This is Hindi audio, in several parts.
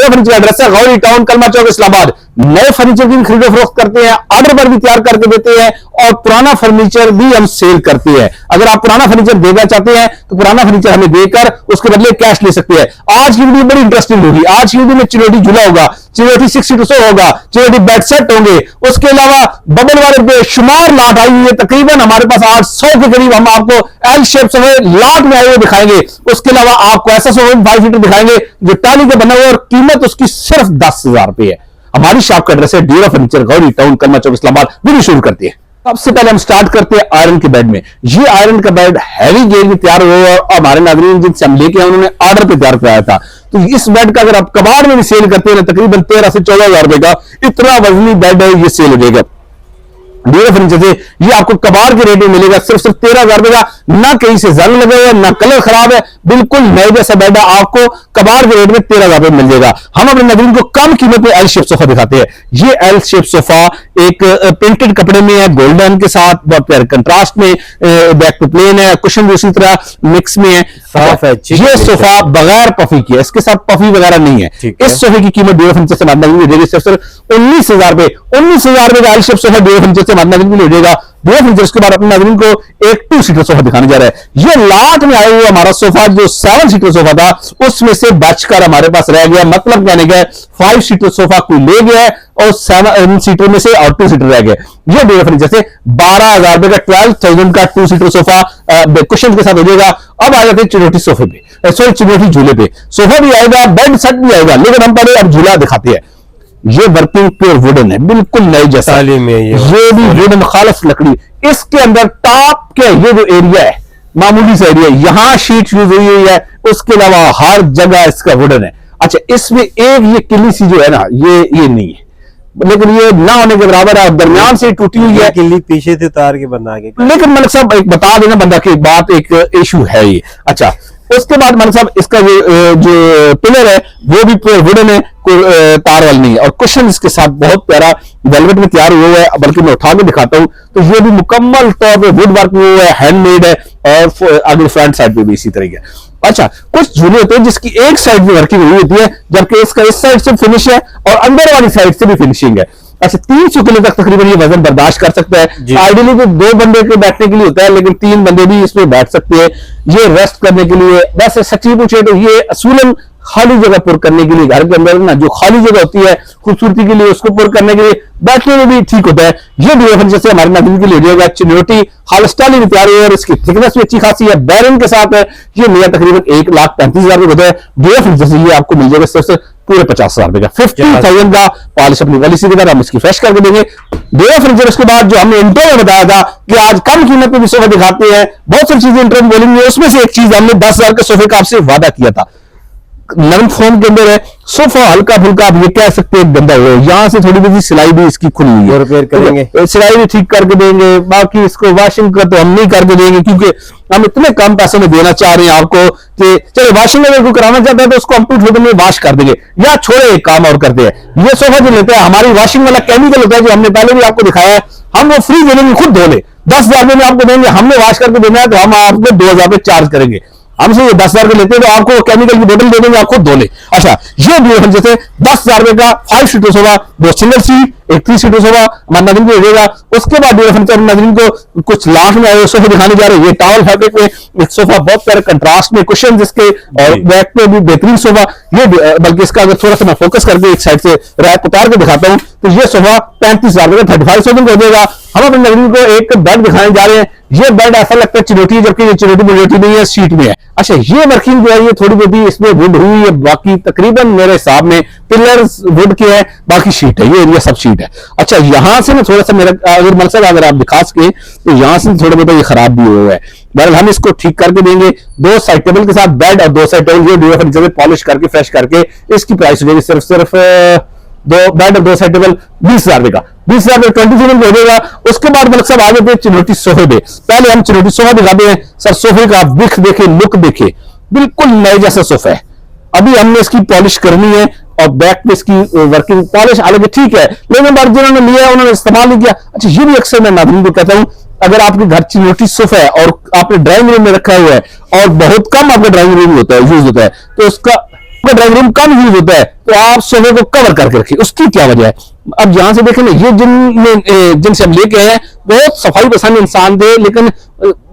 फर्नीचर एड्रेस है गौरी टाउन कलमा चौक इस्लामाबाद। नए फर्नीचर की खरीदो फरोख्त करते हैं, ऑर्डर पर भी तैयार करके देते हैं और पुराना फर्नीचर भी हम सेल करते हैं। अगर आप पुराना फर्नीचर देना चाहते हैं तो पुराना फर्नीचर हमें देकर उसके बदले कैश ले सकते हैं। आज की वीडियो बड़ी इंटरेस्टिंग होगी। आज की वीडियो में चिरोटी झूला होगा, चिरोटी 6 सीटर सो होगा, चिरोटी बेड सेट होंगे, उसके अलावा बबल वाले बेशुमार लाट आई हुई है। तकरीबन हमारे पास 800 के करीब हम आपको एल शेप सोफे लाट में आए हुए दिखाएंगे। उसके अलावा आपको ऐसा सोफा 5 सीटर दिखाएंगे जो टाली के बना हुआ और कीमत उसकी सिर्फ 10,000 रुपए है। हमारी शॉप का एड्रेस है डीरा फर्नीचर गौरी टाउन कलमा चौक इस्लामाबाद। वीडियो शुरू करते हैं। सबसे पहले हम स्टार्ट करते हैं आयरन के बेड में। ये आयरन का बेड हैवी गेज में तैयार हुआ है और हमारे नाज़रीन जिनसे हम लेके आए उन्होंने ऑर्डर पे तैयार कराया था। तो इस बेड का अगर आप कबाड़ में भी सेल करते हैं तकरीबन 13 से 14,000 रुपए का इतना वजनी बेड है, ये सेल हो जाएगा। डीरा फर्नीचर से ये आपको कबाड़ के रेट में मिलेगा सिर्फ 13,000 रुपए का। ना कहीं से जंग लगे हुए, ना कलर खराब है, बिल्कुल नए जैसा बेड है। आपको कबाड़ के रेट में 13,000 रुपए मिल जाएगा। हम अपने नाज़रीन को कम कीमत में एल शेप सोफा दिखाते हैं। ये एल शेप सोफा एक प्रिंटेड कपड़े में है, गोल्डन के साथ बहुत प्यारे कंट्रास्ट में, बैक टू प्लेन है, कुशन भी उसी तरह मिक्स में है, साफ है। ये सोफा बगैर पफी की है, इसके साथ पफी वगैरह नहीं है। इस सोफे की कीमत डीरा फर्नीचर से सिर्फ 19,000 रुपए। 19,000 रुपए का एल शेप सोफा डीरा फर्नीचर से ले जाएगा। उसके बाद अपने नाज़रीन को एक 2 सीटर सोफा दिखाने जा रहा है। ये लाट में आया हुआ हमारा सोफा जो 7 सीटर सोफा था उसमें से बचकर हमारे पास रह गया। मतलब कहने का 5 सीटर सोफा कोई ले गया है और 7 सीटर में से और 2 सीटर रह गए। ये डीरा फर्नीचर से 12,000 रुपए का 12,000 का 2 सीटर सोफा कुशन के साथ हो जाएगा। अब आ जाते हैं चिरोटी सोफे पे, सॉरी चिरोटी झूले पे। सोफा भी आएगा, बेड सेट भी आएगा, लेकिन हम पहले अब झूला दिखाते हैं। ये वर्किंग प्योर वुडन है, बिल्कुल नई जैसा। ये भी वुडन खालस लकड़ी। इसके अंदर टॉप के ये जो एरिया है मामूली सा एरिया, यहां शीट यूज हुई हुई है, उसके अलावा हर जगह इसका वुडन है। अच्छा, इसमें एक ये किली सी जो है ना, ये नहीं है, लेकिन ये ना होने के बराबर है, दरमियान से टूटी हुई है। किली पीछे से उतार के बना के, लेकिन मलिक साहब एक बता देना बंदा की बात, एक इशू है ये। अच्छा, उसके बाद मलिक साहब इसका जो पिलर है वो भी प्योर वुडन है, तार वाल नहीं है, और कुशन इसके साथ बहुत प्यारा वेलवेट में तैयार हुआ है। बल्कि मैं उठा के दिखाता हूं तो ये भी मुकम्मल तौर पे वुड वर्क हुआ है, हैंडमेड है, और अगले फ्रंट साइड पे भी इसी तरीके। अच्छा, कुछ झूले होते हैं जिसकी एक साइड में वर्किंग हुई होती है, जबकि इसका इस साइड से फिनिश है और अंदर वाली साइड से भी फिनिशिंग है। अच्छा, 300 किलो तक तकरीबन ये वजन बर्दाश्त कर सकता है। आइडियली तो 2 बंदे के बैठने के लिए होता है, लेकिन 3 बंदे भी इसमें बैठ सकते हैं। ये रेस्ट करने के लिए, वैसे सच्ची पूछे तो ये असूलन खाली जगह पुर करने के लिए, घर के अंदर ना जो खाली जगह होती है खूबसूरती के लिए, उसको पुर करने के लिए बैठने में भी ठीक होता है। ये डीरा फर्नीचर से हमारे नाज़रीन के लिए जाएगा। चिनोटी खालिस्तानी में तैयार हुई है और इसकी थिकनेस भी अच्छी खासी है, बैरन के साथ है। ये मेरा तकरीबन 1,35,000 रुपए होता है। डीरा फर्नीचर से ये आपको मिल जाएगा सिर्फ पूरे 50,000 रुपए का। 50,000 का पॉलिश अपनी पॉलिसी के बाद हम इसकी फ्रेश करके देंगे। डीरा फर्नीचर उसके बाद जो हमने इंट्रो में बताया था कि आज कम कीमत पे भी सोफा दिखाते हैं, बहुत सारी चीजें इंट्रो में बोलेंगे। उसमें से एक चीज हमने 10,000 के सोफे का आपसे वादा किया था, नरम फोम के अंदर है सोफा, हल्का फुल्का आप ये कह सकते हैं गंदा हो। यहाँ से थोड़ी बहुत सिलाई भी इसकी खुली हुई है, रिपेयर करेंगे, सिलाई भी ठीक करके देंगे। बाकी इसको वॉशिंग का तो हम नहीं करके देंगे, क्योंकि हम इतने कम पैसों में देना चाह रहे हैं आपको कि चलो वॉशिंग अगर कोई कराना चाहता है तो उसको हम 2 में वॉश कर देंगे, या छोड़े एक काम और करते हैं। ये सोफा जो लेते हैं हमारी वॉशिंग वाला केमिकल होता है, जो हमने पहले भी आपको दिखाया है, हम वो फ्री देंगे, खुद धो ले। 10,000 में आपको देंगे, हमने वॉश करके देना है तो हम आपको 2,000 रुपए चार्ज करेंगे। हमसे ये 10,000 के लेते हैं तो आपको केमिकल की बोतल दे देंगे, आप खुद धो ले। अच्छा, ये भी जैसे 10,000 रुपए का 5 सीटर सोफा, 2 सिंगल सीट, एक 3 सीटर सोफा हमारे नाज़रीन को देगा। उसके बाद डीरा फर्नीचर नाज़रीन को कुछ लाख में आए सोफे दिखाने जा रहे हैं। ये टॉवल फैब्रिक में एक सोफा, बहुत प्यारे कंट्रास्ट में कुशन जिसके, और बैक पे भी बेहतरीन सोफा। ये बल्कि इसका अगर थोड़ा सा मैं फोकस करके एक साइड से रैक उतार के दिखाता हूं तो ये सोफा 35,000 रुपए 35,000 हो जाएगा। हम अपने नाज़रीन को एक बेड दिखाने जा रहे हैं। ये बेड ऐसा लगता है चिरोटी है, जबकि ये चिरोटी मोटी नहीं है, शीट में है। अच्छा, ये वर्किंग जो है ये थोड़ी बहुत इसमें वुड हुई है, बाकी तकरीबन मेरे हिसाब में पिलर्स वुड के हैं, बाकी शीट है, ये एरिया सब शीट है। अच्छा, यहां से ना थोड़ा सा मेरा अगर मकसद अगर आप दिखा सके तो यहां से थोड़ा बहुत ये खराब भी हुआ है। बहरहाल हम इसको ठीक करके देंगे। 2 साइड टेबल के साथ बेड और 2 साइड टेबल ये डीरा फर्नीचर में पॉलिश करके फ्रेश करके इसकी प्राइस हो जाएगी सिर्फ 2 बेड और 2 साइड टेबल 20,000 रुपए का। 20,000 रुपए 20,000 हो जाएगा। उसके बाद मतलब सब आगे पे चिरोटी सोफे पे, पहले हम चिरोटी सोफा दिखाते हैं। सर सोफे का विख देखे, लुक देखे, बिल्कुल नए जैसा सोफा है। अभी हमने इसकी पॉलिश करनी है और बैक पे इसकी वर्किंग पॉलिश हालांकि ठीक है, लेकिन बार जिन्होंने लिया उन्होंने इस्तेमाल नहीं किया। अच्छा, ये भी अक्सर मैं नाज़रीन को कहता हूं अगर आपके घर चिनोटी सोफा है और आपने ड्राइंग रूम में रखा हुआ है और बहुत कम आपका ड्राइंग रूम होता है यूज होता है, तो उसका ड्राइंग रूम कम यूज होता है, तो आप सोफे को कवर करके रखिए। उसकी क्या वजह है? अब यहां से देखें ना, ये जिनसे हम लेके आए बहुत सफाई पसंद इंसान थे, लेकिन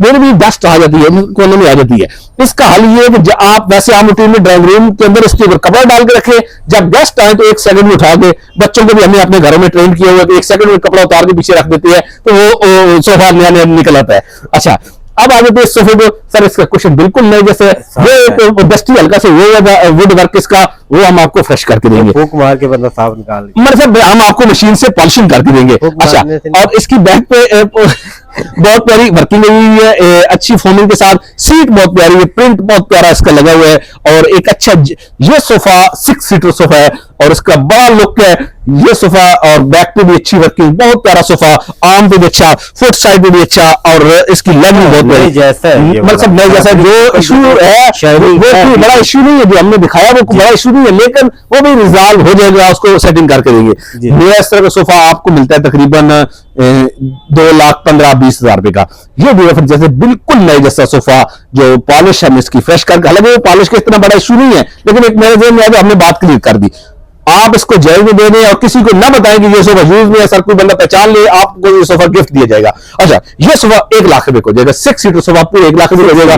मेरे भी डस्ट आ जाती है, कोने में आ जाती है। इसका हल ये है कि आप वैसे आम रूटीन में ड्राइंग रूम के अंदर इसके ऊपर कपड़ा डाल के रखें, जब गेस्ट आए तो 1 सेकंड में उठा के, बच्चों को भी हमने अपने घरों में ट्रेन किया हुआ है, तो 1 सेकंड में कपड़ा उतार के पीछे रख देते हैं, तो वो सोफा नया नया निकल आता है। अच्छा, अब आ जाते हैं सोफे को। सर इसका क्वेश्चन बिल्कुल नहीं, जैसे वो डस्टी हल्का से वो वुड वर्क इसका, वो हम आपको फ्रेश करके देंगे, फूक मार के बंदा साफ निकाल मतलब साहब हम आपको मशीन से पॉलिशिंग करके देंगे। अच्छा, और इसकी बैक पे बहुत प्यारी वर्किंग हुई है, अच्छी फोमिंग के साथ, सीट बहुत प्यारी है, प्रिंट बहुत प्यारा इसका लगा हुआ है, और एक अच्छा ये सोफा 6 सीटर सोफा है और इसका बड़ा लुक है ये सोफा, और बैक पे भी अच्छी वर्किंग, बहुत प्यारा सोफा, आर्म पे भी अच्छा, फुट साइड पे भी अच्छा, और इसकी लेग भी बहुत प्यारी जैसा है, मतलब नए जैसा। जो इशू है वो कोई बड़ा इशू नहीं है, जो हमने दिखाया वो बड़ा इशू नहीं है, लेकिन वो भी रिजॉल्व हो जाएगा, उसको सेटिंग करके देंगे। मेरा इस तरह का सोफा आपको मिलता है तकरीबन 2,15,20,000 रुपए का। ये भी फिर जैसे बिल्कुल नए जैसा सोफा, जो पॉलिश है इसकी फ्रेश करके, हालांकि वो पॉलिश का इतना बड़ा इशू नहीं है, लेकिन एक मेरे जेब में आया, हमने बात क्लियर कर दी। आप इसको जेल में दे दें और किसी को ना बताएं कि ये सोफा यूज में है, सर कोई बंदा पहचान ले, आपको ये सोफा गिफ्ट दिया जाएगा। अच्छा, ये सोफा 1 लाख रुपए को हो जाएगा, 6 सीटर सोफा पूरे 1 लाख रुपए हो जाएगा।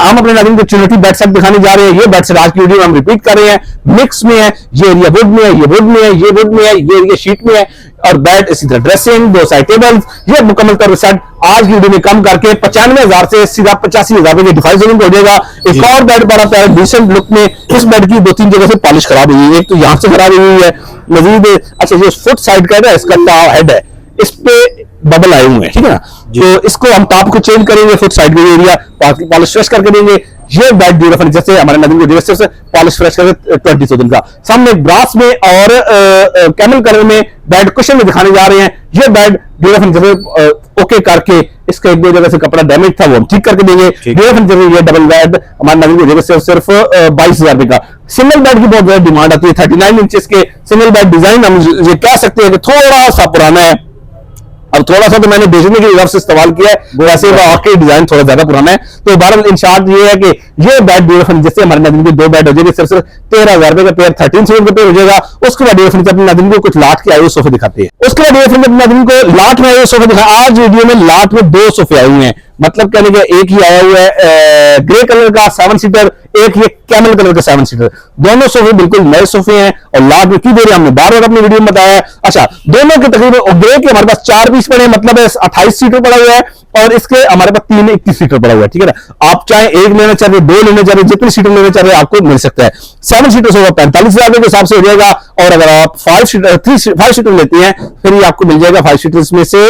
हम अपने नाज़रीन को चुनौती बेड सेट दिखाने जा रहे हैं। ये बेड सेट आज की वीडियो में हम रिपीट कर रहे हैं, मिक्स में है, ये एरिया वुड में है, ये वुड में है, ये वुड में है, ये एरिया शीट में है, और बेड इसी तरह ड्रेसिंग, 2 साइड टेबल्स, ये मुकम्मल तौर पर सेट आज की वीडियो में कम करके 95,000 से सीधा 85,000 रुपए की डिफाइस हो जाएगा। एक और बेड बड़ा प्यारा डिसेंट लुक में, इस बेड की 2-3 जगह से पॉलिश खराब हुई है, एक तो यहां से खराब हुई है मजीद। अच्छा, जो फुट साइड का है इसका हेड है, इस पे बबल आए हुए हैं, ठीक है ना, तो इसको हम टॉप को चेंज करेंगे, फुट साइड का एरिया पॉलिश फ्रेश करके देंगे। ये बेड ड्यूरा फर्नीचर से हमारे नाज़रीन को डिरेक्टर से पॉलिश फ्रेश करके 20,000 का। सामने ब्रास में और कैमल कलर में बेड कुशन में दिखाने जा रहे हैं। ये बेड ड्यूरा फर्नीचर से ओके करके, इसका 1-2 जगह से कपड़ा डैमेज था वो हम ठीक करके देंगे। ड्यूरा फर्नीचर से ये डबल बेड हमारे नाज़रीन को सिर्फ 22,000 रुपए का। सिंगल बेड की बहुत ज्यादा डिमांड आती है, 39 इंचेस के सिंगल बेड डिजाइन हम ये कह सकते हैं कि थोड़ा सा पुराना है, अब थोड़ा सा तो मैंने बेचने के हिसाब से इस्तेमाल किया है, वैसे वाकई डिजाइन थोड़ा ज्यादा पुराना है। तो बहरहाल इन शॉर्ट ये है कि ये बेड ड्यूरा फर्नीचर जैसे हमारे नाज़रीन के 2 बेड हो जाएंगे सिर्फ 13,000 रुपए का पेयर, 13,000 रुपए हो जाएगा। उसके बाद ड्यूरा फर्नीचर अपने नाज़रीन को कुछ लाट के आए हुए सोफे दिखाते हैं। उसके बाद ड्यूरा फर्नीचर अपने नाज़रीन को लाट में आए हुए सोफे दिखा। आज वीडियो में लाट में 2 सोफे आए हुए हैं, मतलब कहने का एक ही आया हुआ है ग्रे कलर का 7 सीटर, एक ये कैमल कलर का 7 सीटर। दोनों सोफे बिल्कुल नए सोफे हैं और लाट में की दे रहे हैं, हमने बार-बार अपनी वीडियो में बताया है। अच्छा, दोनों के तकरीबन ग्रे के हमारे पास 4 पीस पड़े, मतलब 28 सीटर पड़ा हुआ है, और इसके हमारे पास 3 21 सीटर पड़ा हुआ है, ठीक है ना। आप चाहे 1 लेना चाह रहे, 2 लेना चाह रहे, जितने सीटर लेना चाह रहे आपको मिल सकता है। 7 सीटर सोफा 45,000 के हिसाब से हो जाएगा, और अगर आप 5 सीटर लेते हैं फिर ये आपको मिल जाएगा 5 सीटर में से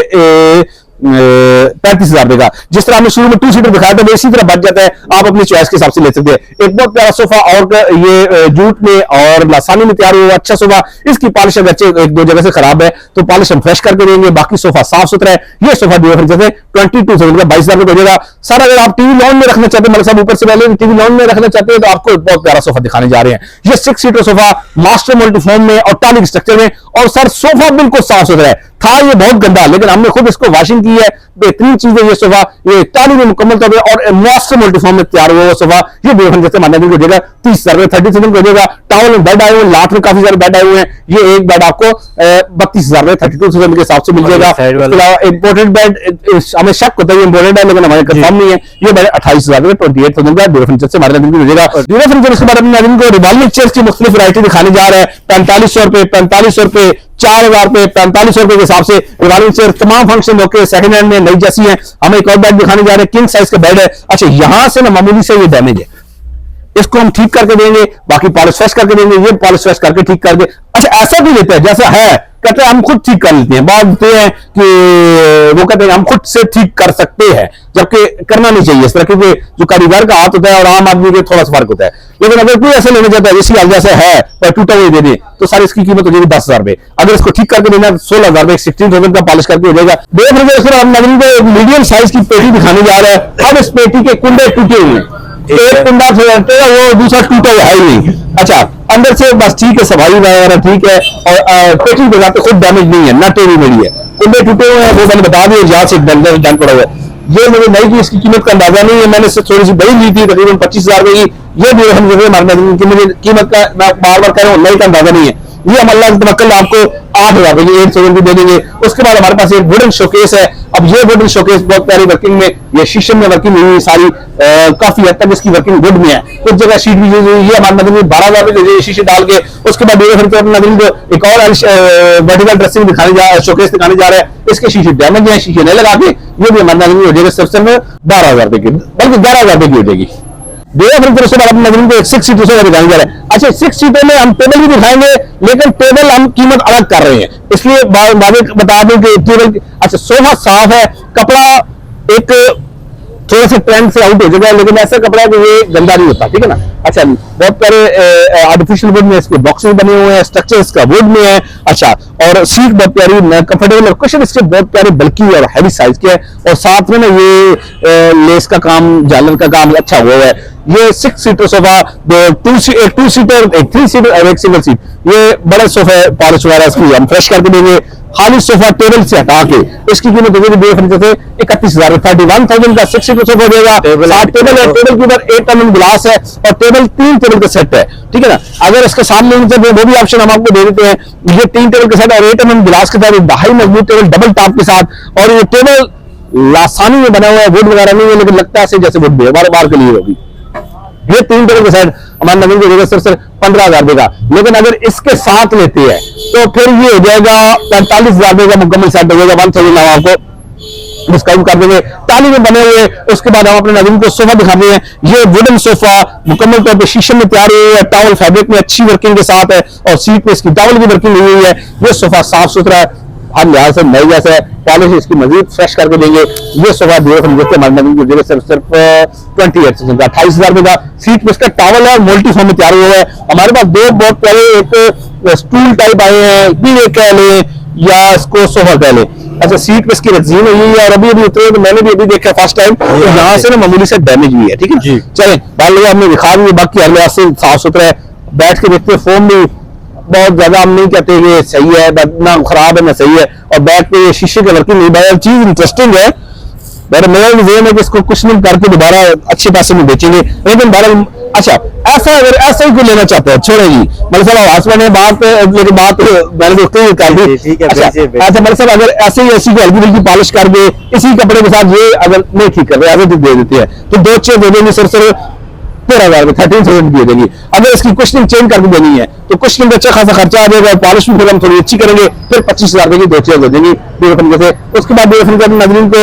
35,000 रुपए का। जिस तरह हमने शुरू में 2 सीटर दिखाया था, इसी तरह बच जाता है, आप अपनी चॉइस के हिसाब से ले सकते हैं। एक बहुत प्यारा सोफा और ये जूट में और लासानी में तैयार हुआ अच्छा सोफा। इसकी पॉलिश अगर 1-2 जगह से खराब है तो पॉलिश हम फ्रेश करके देंगे, बाकी सोफा साफ सुथरा है। ये सोफा ड्यूरा फर्नीचर से 22,000 का 22,000 रुपए हो जाएगा। सर अगर आप टीवी लॉन में रखना चाहते हैं, मतलब ऊपर से पहले टीवी लॉन में रखना चाहते हैं, तो आपको बहुत प्यारा सोफा दिखाने जा रहे हैं। ये 6 सीटर सोफा मास्टर मल्टीफॉर्म में और टॉनिक स्ट्रक्चर में, और सर सोफा बिल्कुल साफ सुथरा है। था ये बहुत गंदा, लेकिन हमने खुद इसको वॉशिंग की है, बेहतरीन चीज है ये सोफा। ये इटाली में मुकम्मल तौर पर और मास्टर मल्टीफॉर्म में तैयार हुआ सोफा। ये ड्यूरा फर्नीचर से मानने को देगा 30,000 रुपए, 30,000 को देगा। टावल में बेड आए हुए, लाट में काफी सारे बेड आए हुए हैं। ये एक बेड आपको 32,000 रुपए 32,000 के हिसाब से मिल जाएगा। इसके अलावा इंपोर्टेड बेड हमें शक होता है इंपोर्टेड है, लेकिन हमारे कंफर्म नहीं है। ये बेड 28,000 रुपए 28,000 का ड्यूरा फर्नीचर से हमारे नाज़रीन को मिलेगा। ड्यूरा फर्नीचर इसके बाद अपने नाज़रीन को रिवॉल्विंग चेयर्स की मुख्तलिफ वैरायटी दिखाने जा रहा है। 4500 रुपए, 4500 रुपए, 4,000 रुपए, 4500 रुपए के हिसाब से रिवॉल्विंग चेयर तमाम फंक्शन मौके सेकंड हैंड में नई जैसी है। हम एक और बेड दिखाने जा रहे हैं, किंग साइज का बेड है। अच्छा, यहां से ना मामूली से ये डैमेज है, इसको हम ठीक करके देंगे, बाकी पॉलिश फ्रेश करके देंगे। ये पॉलिश फ्रेश करके ठीक करके, अच्छा ऐसा भी लेते हैं जैसा है, कहते हैं हम खुद ठीक कर लेते हैं। बात होते हैं कि वो कहते हैं हम खुद से ठीक कर सकते हैं, जबकि करना नहीं चाहिए इस तरह, क्योंकि जो कारीगर का हाथ होता है और आम आदमी के थोड़ा सा फर्क होता है। लेकिन अगर कोई ऐसे लेना चाहता है इसी हाल जैसे है पर टूटा हुआ दे दे, तो सारी इसकी कीमत हो जाएगी 10,000 रुपए। अगर इसको ठीक करके देना 16,000 रुपए, 16,000 का पॉलिश करके हो जाएगा। हम नवीन को एक मीडियम साइज की पेटी दिखाने जा रहे हैं। अब इस पेटी के कुंडे टूटे हुए, एक कुंडा वो दूसरा टूटा हुआ है नहीं। अच्छा, अंदर से बस ठीक है, सफाई वगैरह ठीक है, और पेटी बजाते खुद डैमेज नहीं है, ना टेढ़ी मेढ़ी है, कुंडे टूटे हुए हैं, वो मैंने बता दिया, यहाँ से डन पड़ा हुआ है। ये मुझे नई की इसकी कीमत का अंदाजा नहीं है, मैंने इससे थोड़ी सी बड़ी ली थी तकरीबन 25,000 रुपए की। ये भी हम मार्केट की मुझे कीमत का मैं बार बार कह रहा हूँ नई का अंदाजा नहीं है। ये हम अल्लाह की तवक्कल आपको 8,000 रुपए की 8,000 दे देंगे। उसके बाद हमारे पास एक वुडन शोकेस है। अब ये वुडन शोकेस बहुत प्यारी वर्किंग में, ये शीशम में वर्किंग हुई सारी, काफी हद तक इसकी वर्किंग वुड में है। कुछ जगह शीट भी यूज हुई है। हमारे नजर में 12,000 रुपए दे शीशे डाल के। उसके बाद नजर को एक और वर्टिकल ड्रेसिंग शोकेस दिखाने जा रहा है। इसके शीशे डैमेज है, शीशे नहीं लगा के, ये भी हमारे नजर में हो जाएगा सबसे में 12,000 रुपए की, बल्कि 11,000 रुपए की हो जाएगी। उसके बाद अपने नजर को एक 6 सीटर दिखाने जा रहे हैं। अच्छा 6 सीटर में हम टेबल भी दिखाएंगे, लेकिन टेबल हम कीमत अलग कर रहे हैं, इसलिए बता दूं कि टेबल अच्छा सोफा साफ है, कपड़ा एक थोड़ा सा ट्रेंड से आउट हो जाएगा, लेकिन ऐसा कपड़ा है कि ये गंदा नहीं होता, ठीक है ना। अच्छा बहुत प्यारे आर्टिफिशियल वुड में इसके बॉक्सेस बने हुए हैं, स्ट्रक्चर इसका वुड में है। अच्छा और सीट बहुत प्यारी कंफर्टेबल, और कुशन इसके बहुत प्यारे बल्कि और हैवी साइज के है, और साथ में ना ये लेस का काम, झालर का काम अच्छा हुआ है। ये 6 सीटर सोफा, 2 सीटर, एक 3 सीटर और एक सिंगल सीट, ये बड़ा सोफा है, पॉलिश वगैरह इसकी हम फ्रेश करके देंगे। खाली सोफा टेबल से हटा के इसकी कीमत होगी 31,000, 31,000 का 6 सीटर सोफा देगा। साथ टेबल है, टेबल के ऊपर 8 mm ग्लास है, और टेबल 3 टेबल का सेट है, ठीक है ना। अगर इसके साथ लेने से वो भी ऑप्शन हम आपको दे देते हैं। ये 3 टेबल के साथ और 8 mm ग्लास के साथ, 2.5 मजबूत टेबल डबल टॉप के साथ, और ये टेबल लासानी में बना हुआ है, वुड वगैरह नहीं है, लेकिन लगता है जैसे वुड भी है, बार के लिए होगी। ये 3 टेबल के साथ हमारे नवीन को देगा सर 15,000 देगा, लेकिन अगर इसके साथ लेते हैं तो फिर ये हो जाएगा 45,000 रुपए का मुकम्मल सेट हो जाएगा। 1,000 हम आपको डिस्काउंट कर देंगे। ताली में बने हुए। उसके बाद हम अपने नवीन को सोफा दिखाते हैं। ये वुडन सोफा मुकम्मल तौर पर शीशम में तैयार हुई है, टॉवल फैब्रिक में अच्छी वर्किंग के साथ है, और सीट पे इसकी टॉवल की वर्किंग हुई है। ये सोफा साफ सुथरा है, हर लिहाज से नई जैसा है, पॉलिश इसकी मजीद फ्रेश करके देंगे। ये सोफा सिर्फ 28,000 रुपए का। सीट पे इसका टॉवल है, मल्टी फॉर्म में तैयार हुआ है। हमारे पास दो बहुत प्यारे एक स्टूल टाइप आए हैं, भी कह लें या इसको सोफा कह लें। अच्छा सीट पे इसकी रजीन हुई है, और अभी उतरे तो मैंने भी अभी देखा फर्स्ट टाइम, तो यहाँ से ना मामूली से डैमेज हुई है, ठीक है। चलें बाल हमने दिखा दी, बाकी हर लिहाज से साफ सुथरा है। बैठ के देखते हैं, फोम भी बहुत ज्यादा हम नहीं कहते कि सही है, ना खराब है ना सही है, और बैठ पे शीशे के वर्किंग नहीं। भाई चीज इंटरेस्टिंग है, मेरा ज़हन है कि इसको कुछ नहीं करके दोबारा अच्छे पैसे में बेचेंगे। लेकिन बहरहाल अच्छा ऐसा अगर ऐसा ही कोई लेना चाहते हैं, छोड़े जी मतलब साहब आसमान है बात, लेकिन बात मैंने दोस्तों कर दी। अच्छा मतलब साहब अगर ऐसे ही ऐसी हल्की फुल्की पॉलिश कर दे इसी कपड़े के साथ, ये अगर नहीं ठीक कर रहे ऐसे दे देते हैं, तो 2 चेयर दे देंगे सर 13,000 में 13,000 दे देंगे। अगर इसकी कुशनिंग चेंज करके देनी है तो कुशनिंग अच्छा खासा खर्चा आ जाएगा, पॉलिश भी फिर हम थोड़ी अच्छी करेंगे, फिर 25,000 रुपए की 2 चेयर दे देंगे बेवफन से। उसके बाद बेवफन नजरीन को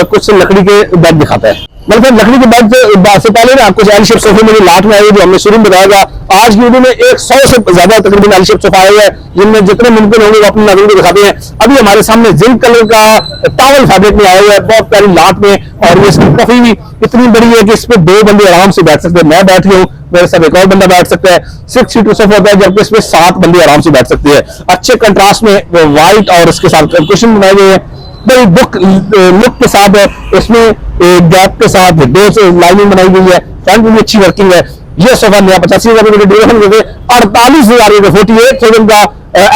कुछ लकड़ी के बेड दिखाता है। मतलब लकड़ी के बेड से पहले ना कुछ एल शेप सोफे मेरे लाट में आए जो हमने शुरू में बताया। आज की वीडियो में 100 से ज्यादा तकरीबन एल शेप सोफा आए हैं, जिनमें जितने मुमकिन होंगे वो अपने नजरीन को दिखाते हैं। अभी हमारे सामने जिंक कलर का टॉवल फैब्रिक में आया हुआ है, बहुत प्यारी लाट में, और ये इसकी काफी भी इतनी बड़ी है कि इस पे 2 बंदे आराम से बैठ सकते हैं। मैं बैठ गया हूँ, मेरे साथ एक और बंदा बैठ सकता है। 6 सीटर सोफा होता है, जबकि इसमें 7 बंदे आराम से बैठ सकते हैं। अच्छे कंट्रास्ट में व्हाइट और इसके साथ कुशन बनाए गए हैं, बड़ी बुक लुक के साथ है। इसमें गैप के साथ 2 लाइनिंग बनाई गई है, फ्रंट में भी अच्छी वर्किंग है। ये सोफा नया 85,000 रुपए का 48,000 रुपए 48,000 का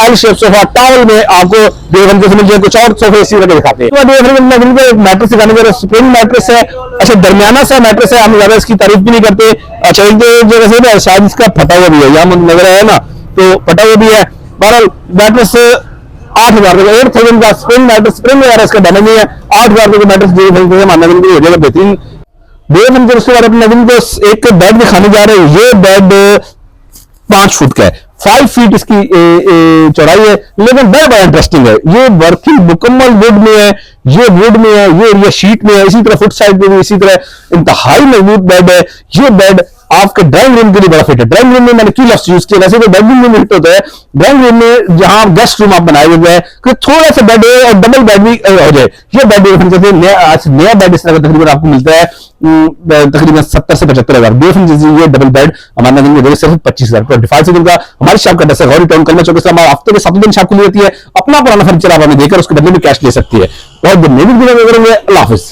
एल शेप सोफा टॉवल में आपको देवन के मिल जाए। कुछ और सोफे इसी तरह दिखाते हैं। तो मैट्रेस दिखाने का स्प्रिंग मैट्रेस है, अच्छा दरमियाना सा मैट्रेस है, हम ज्यादा इसकी तारीफ भी नहीं करते। अच्छा एक जगह से ना शायद इसका फटा हुआ भी है, यहाँ नजर आया ना तो फटा हुआ भी है। बहरहाल मैट्रेस 8,000 रुपए 8,000 का स्प्रिंग मैट्रेस, स्प्रिंग वगैरह इसका बना नहीं है। 8,000 रुपए का मैट्रेस हो जाएगा बेहतरीन। उसके बाद अपने नवीन को एक बेड दिखाने जा रहे हैं। ये बेड 5 फुट का है, 5 फीट इसकी चौड़ाई है, लेकिन बड़ा इंटरेस्टिंग है। ये वर्किंग मुकम्मल वुड में है, ये वुड में है, ये शीट में है, इसी तरह फुट साइड में भी इसी तरह इंतहाई मजबूत बेड है। ये बेड आपके ड्राइंग रूम के लिए बड़ा फिट है। ड्राइंग रूम में मैंने क्यों लफ्ज यूज किया, वैसे तो बेडरूम में फिट होता है, ड्राइंग रूम में जहां गेस्ट रूम आप बनाए हुए हैं कि थोड़ा सा बेड है और डबल बेड भी हो जाए। ये बेड नया बेड इस तरह का तकरीबन आपको मिलता है तकरीबन 70 से 75,000। ये डबल बेड हमारे नजर में सिर्फ 25,000 25,000 का। हमारी शॉप का एड्रेस है गौरी टाउन कलमा चौक इस्लामाबाद। हफ्ते में 7 दिन शॉप खुली रहती है। अपना पुराना फर्नीचर आप हमें देकर उसके बदले में कैश ले सकती है। बहुत दिन में भी करेंगे। अल्लाह हाफिज।